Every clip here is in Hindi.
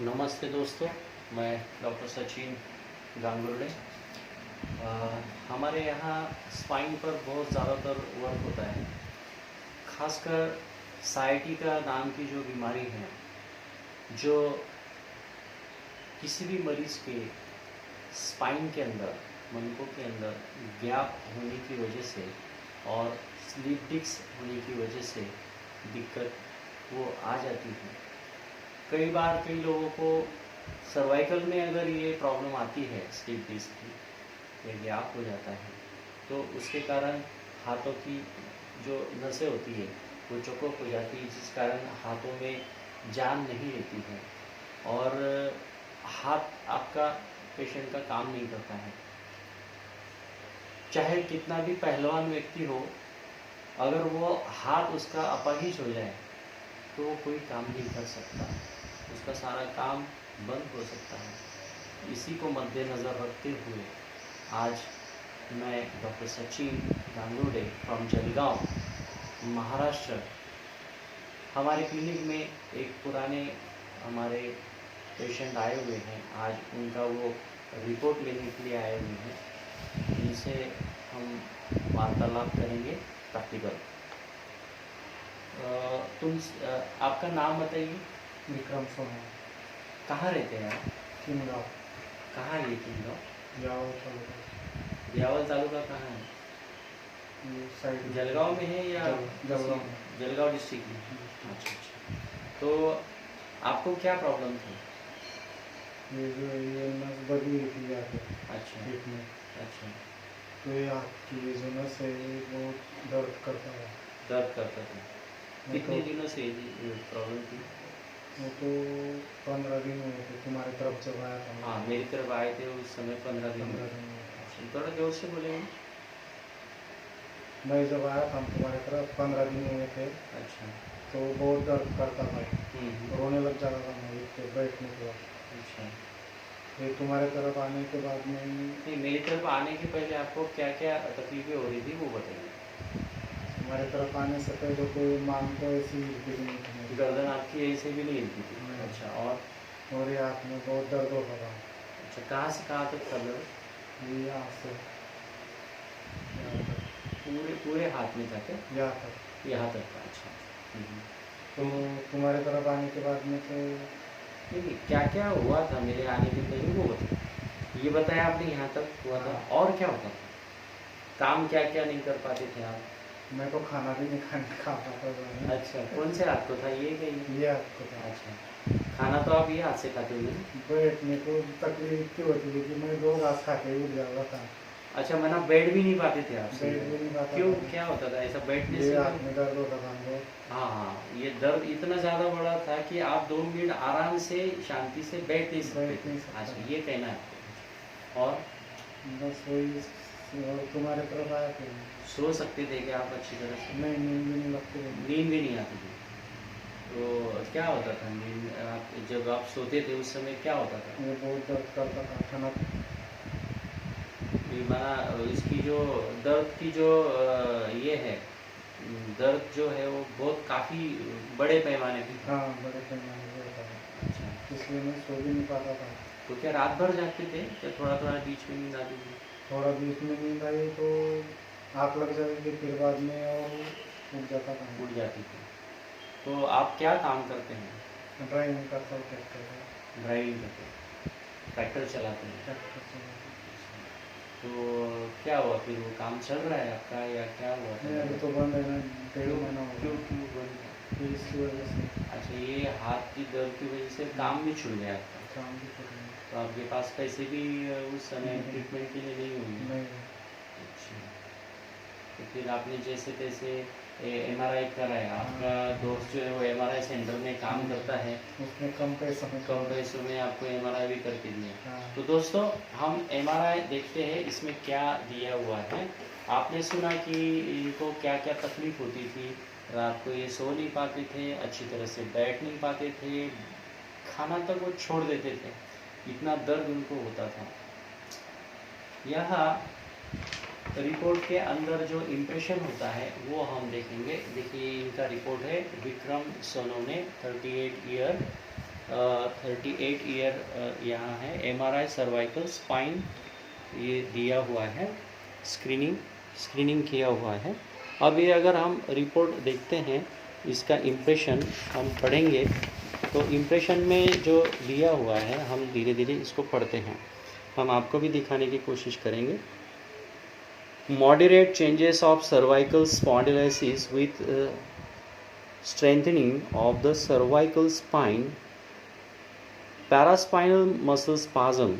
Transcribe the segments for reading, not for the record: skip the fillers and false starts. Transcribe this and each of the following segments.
नमस्ते दोस्तों, मैं डॉक्टर सचिन गांगुर्डे। हमारे यहाँ स्पाइन पर बहुत ज़्यादातर वर्क होता है। खासकर साइटिका नाम की जो बीमारी है, जो किसी भी मरीज़ के स्पाइन के अंदर, मनकों के अंदर गैप होने की वजह से और स्लीप डिस्क होने की वजह से दिक्कत वो आ जाती है। कई बार कई लोगों को सर्वाइकल में अगर ये प्रॉब्लम आती है, स्लीप डिस्क की, या गैप हो जाता है, तो उसके कारण हाथों की जो नसें होती है वो चौकोक हो जाती है, जिस कारण हाथों में जान नहीं रहती है और हाथ आपका पेशेंट का काम नहीं करता है। चाहे कितना भी पहलवान व्यक्ति हो, अगर वो हाथ उसका अपाहिज हो जाए तो वो कोई काम नहीं कर सकता, उसका सारा काम बंद हो सकता है। इसी को मद्देनज़र रखते हुए आज मैं डॉक्टर सचिन गांगुर्डे फ्रॉम जलगांव, महाराष्ट्र, हमारे क्लिनिक में एक पुराने हमारे पेशेंट आए हुए हैं। आज उनका वो रिपोर्ट लेने के लिए आए हुए हैं। इनसे हम वार्तालाप करेंगे प्रैक्टिकल। आपका नाम बताइए। विक्रम सोना। कहाँ रहते हैं आप? किनगांव। कहाँ है ये किनगांव? यावल तालुका। यावल तालुका कहाँ है? ये साइड जलगांव में है या जलगांव में। जलगांव डिस्ट्रिक्ट में? अच्छा। तो आपको क्या प्रॉब्लम थी? ये नस बदी हुई थी यहाँ पे अच्छा पेट में। अच्छा। तो ये हाथ की ये जो नस है ये बहुत दर्द करता है। दर्द करता था? कितने दिनों से ये प्रॉब्लम थी? वो तो 15 दिन हुए थे तुम्हारी तरफ जब आया था। हाँ, मेरी तरफ आए थे उस समय 15 दिन। 15 दिन हुए थे। थोड़ा जोर से बोलेंगे। मैं जब आया था तुम्हारी तरफ 15 दिन हुए थे। अच्छा। तो बहुत दर्द करता था, रोने लग जाता था मैं तो बैठने के बाद। अच्छा। फिर तुम्हारे तरफ आने के बाद में नहीं, मेरी तरफ आने के पहले आपको क्या क्या तकलीफें हो रही थी वो बताइए। हमारे तरफ आने से पहले कोई मांग तो ऐसी हिलती भी नहीं थी। गर्दन आपकी ऐसे भी नहीं हिलती थी? नहीं। अच्छा। और ये हाथ में बहुत दर्द होता था। अच्छा, कहाँ से कहाँ तक था दर्द? ये यहाँ से पूरे पूरे हाथ में था क्या? यहाँ तक। यहाँ तक था। अच्छा। तो तुम्हारे तरफ आने के बाद में तो नहीं, क्या क्या हुआ था मेरे आने के पहले वो बताया। ये बताया आपने यहाँ तक हुआ था, और क्या होता था? काम क्या क्या नहीं कर पाते थे आप? मैं तो खाना भी नहीं खा पाता था। अच्छा, कौन से हाथ को था ये? कहीं ये हाथ को था। अच्छा, खाना तो आप ये हाथ से खाते होंगे? बैठने को तकलीफ इतनी होती थी कि मैं 2 घास खा के उठ जाता था। अच्छा, मना बैठ भी नहीं पाते थे आप? बैठ भी नहीं पाता। क्यों, क्या होता था ऐसा बैठने से? ये हाथ में दर्द होता था हमको। हाँ, ये दर्द इतना ज़्यादा बड़ा था कि आप 2 मिनट आराम से शांति से बैठ नहीं सकते। अच्छा, ये कहना है आपको। और बस वही। और तुम्हारे तरफ आया थे। सो सकते थे क्या आप अच्छी तरह से? नहीं, नींद भी नहीं लगती। नींद भी नहीं आती थी? तो क्या होता था नींद आप जब आप सोते थे उस समय क्या होता था? ये बहुत दर्द करता था खाना। माना इसकी जो दर्द की जो ये है, दर्द जो है वो बहुत काफ़ी बड़े पैमाने पे था। हाँ, बड़े पैमाने पे होता था। अच्छा। इसलिए मैं सो भी नहीं पाता था। तो क्या रात भर जागते थे या थोड़ा थोड़ा बीच में नींद आती थी? थोड़ा बीच में नींद आई तो आँख लग जाएगी, फिर बाद में और उठ जाता था। उठ जाती थी। तो आप क्या काम करते हैं? ड्राइविंग करता हूँ ट्रैक्टर का। ड्राइविंग करते हैं, ट्रैक्टर चलाते हैं? ट्रैक्टर चलाता तो क्या हुआ फिर, वो काम चल रहा है आपका या क्या हुआ था? नहीं, अभी तो बंद है ना, 1.5 महीना हो क्यों गया। क्यों बंद था? फिर इसकी वजह से अच्छा, ये हाथ की दर्द की वजह से काम भी छूट गया आपका? काम भी छूट गया। तो आपके पास पैसे भी उस समय नहीं। ट्रीटमेंट के लिए नहीं होंगे? नहीं। अच्छा, तो फिर आपने जैसे तैसे MRI कराया। आपका दोस्त जो है वो MRI सेंटर में काम करता है, उसमें कम पैसों में कम पैसों में आपको MRI भी करके दिया। हाँ। तो दोस्तों, हम MRI देखते हैं इसमें क्या दिया हुआ है। आपने सुना कि इनको क्या क्या तकलीफ होती थी, रात को ये सो नहीं पाते थे, अच्छी तरह से बैठ नहीं पाते थे, खाना तक वो छोड़ देते थे, इतना दर्द उनको होता था। यह रिपोर्ट के अंदर जो इम्प्रेशन होता है वो हम देखेंगे। देखिए, इनका रिपोर्ट है। विक्रम सोनोने, 38 ईयर, 38 ईयर यहाँ है। MRI सर्वाइकल स्पाइन ये दिया हुआ है, स्क्रीनिंग किया हुआ है। अब ये अगर हम रिपोर्ट देखते हैं, इसका इम्प्रेशन हम पढ़ेंगे, तो इम्प्रेशन में जो दिया हुआ है हम धीरे धीरे इसको पढ़ते हैं, हम आपको भी दिखाने की कोशिश करेंगे। Moderate changes of cervical spondylosis with strengthening of the cervical spine, paraspinal muscle spasm,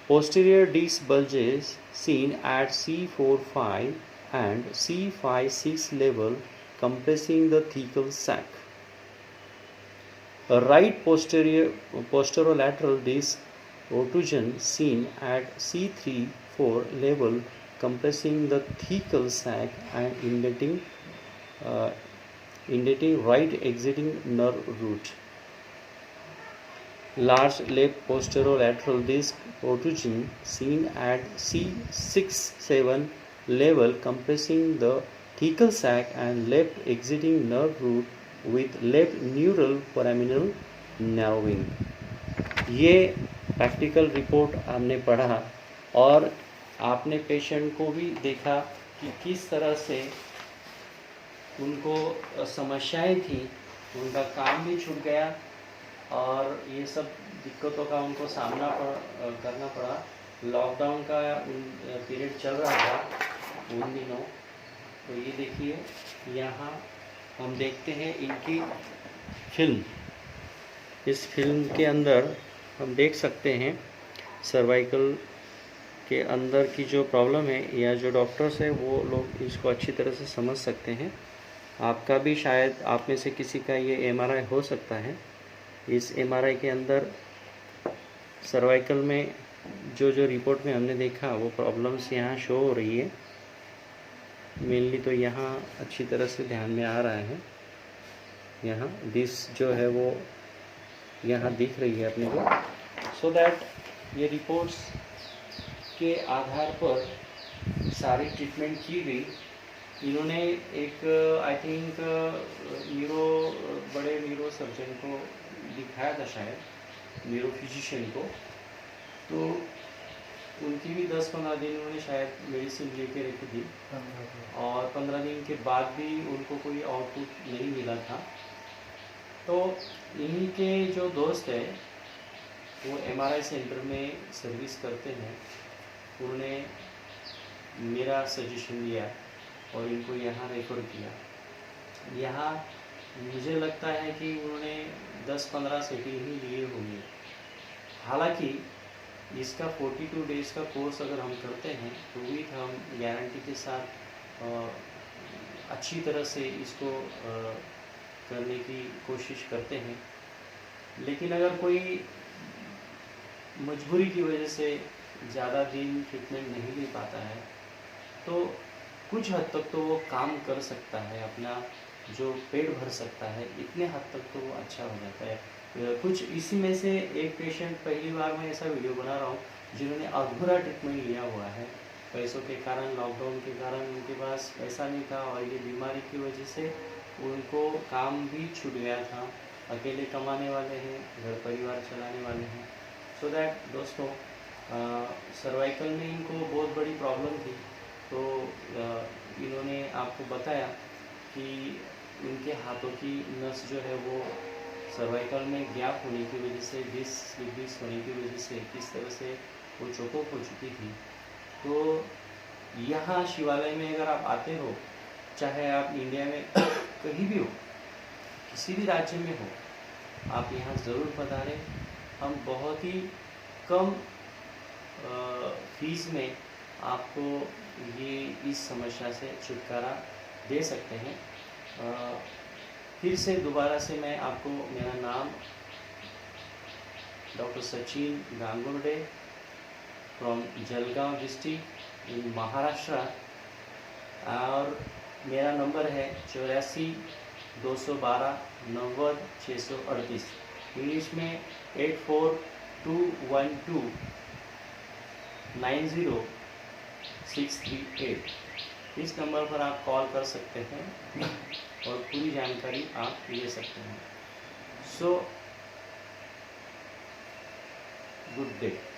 posterior disc bulges seen at C4-5 and C5-6 level compressing the thecal sac. A right posterolateral disc protrusion seen at C3-4 level compressing the thecal sac and indenting right exiting nerve root. Large left posterolateral disc protrusion seen at C6-7 level compressing the thecal sac and left exiting nerve root with left neural foraminal narrowing. ये प्रैक्टिकल रिपोर्ट हमने पढ़ा और आपने पेशेंट को भी देखा कि किस तरह से उनको समस्याएं थी, उनका काम भी छूट गया और ये सब दिक्कतों का उनको सामना करना पड़ा। लॉकडाउन का पीरियड चल रहा था उन दिनों। तो ये देखिए, यहाँ हम देखते हैं इनकी फिल्म। इस फिल्म के अंदर हम देख सकते हैं सर्वाइकल के अंदर की जो प्रॉब्लम है, या जो डॉक्टर्स है वो लोग इसको अच्छी तरह से समझ सकते हैं। आपका भी शायद आप में से किसी का ये MRI हो सकता है। इस MRI के अंदर सर्वाइकल में जो रिपोर्ट में हमने देखा वो प्रॉब्लम्स यहाँ शो हो रही है। मेनली तो यहाँ अच्छी तरह से ध्यान में आ रहा है, यहाँ डिस्क जो है वो यहाँ दिख रही है अपने को। सो दैट ये रिपोर्ट्स के आधार पर सारी ट्रीटमेंट की गई। इन्होंने एक आई थिंक बड़े न्यूरो सर्जन को दिखाया था, शायद न्यूरो फिजिशियन को। तो उनकी भी 10-15 दिन उन्होंने शायद मेडिसिन लेके रखी थी और 15 दिन के बाद भी उनको कोई आउटपुट नहीं मिला था। तो इन्हीं के जो दोस्त है वो MRI सेंटर में सर्विस करते हैं, उन्होंने मेरा सजेशन लिया और इनको यहाँ रेफर किया। यहाँ मुझे लगता है कि उन्होंने 10-15 सेटिंग ही लिए होंगे। हालांकि इसका 42 डेज का कोर्स अगर हम करते हैं तो विथ हम गारंटी के साथ अच्छी तरह से इसको करने की कोशिश करते हैं। लेकिन अगर कोई मजबूरी की वजह से ज़्यादा दिन ट्रीटमेंट नहीं ले पाता है तो कुछ हद तक तो वो काम कर सकता है, अपना जो पेट भर सकता है, इतने हद तक तो वो अच्छा हो जाता है। कुछ इसी में से एक पेशेंट, पहली बार मैं ऐसा वीडियो बना रहा हूँ जिन्होंने अधूरा ट्रीटमेंट लिया हुआ है। पैसों के कारण, लॉकडाउन के कारण उनके पास पैसा नहीं था और ये बीमारी की वजह से उनको काम भी छूट गया था। अकेले कमाने वाले हैं, घर परिवार चलाने वाले हैं। सो दैट दोस्तों, सर्वाइकल में इनको बहुत बड़ी प्रॉब्लम थी। तो इन्होंने आपको बताया कि उनके हाथों की नस जो है वो सर्वाइकल में गैप होने की वजह से, डिस होने की वजह से किस तरह से वो चोकअप हो चुकी थी। तो यहाँ शिवालय में अगर आप आते हो, चाहे आप इंडिया में कहीं भी हो, किसी भी राज्य में हो, आप यहाँ ज़रूर पधारें। हम बहुत ही कम फीस में आपको ये इस समस्या से छुटकारा दे सकते हैं। फिर से दोबारा से मैं आपको, मेरा नाम doctor Sachin Gangurde from Jalgaon district in Maharashtra, और मेरा नंबर है 84 212 90 638। इंग्लिश में 84212 90638। इस नंबर पर आप कॉल कर सकते हैं और पूरी जानकारी आप ले सकते हैं। So good day.